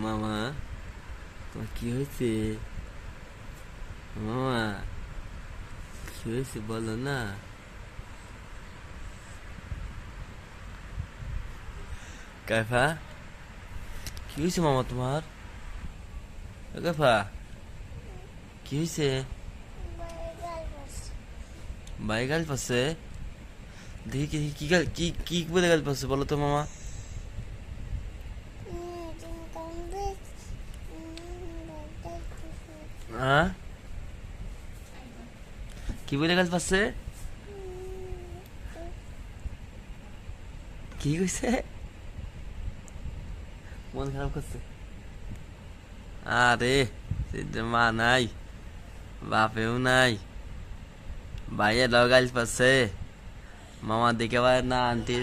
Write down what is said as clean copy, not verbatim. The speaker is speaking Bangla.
মামা, তোমার কি হয়েছে? মামা, কি হয়েছে বলো না। কাইফা, কি হয়েছে মামা তোমার? কাইফা, কি হয়েছে? ভাই গাল পাচ্ছে? দেখি কি কি কি কি বলে গাল পাচ্ছে বলো তো মামা। হ্যাঁ, কি বলে গাল পাচ্ছে? কি কইছে? মন খারাপ করছে? আরে, মা নাই, বাপেও নাই, ভাইয়ের গাল পাচ্ছে। মামা দেখে পারে না, আন্টি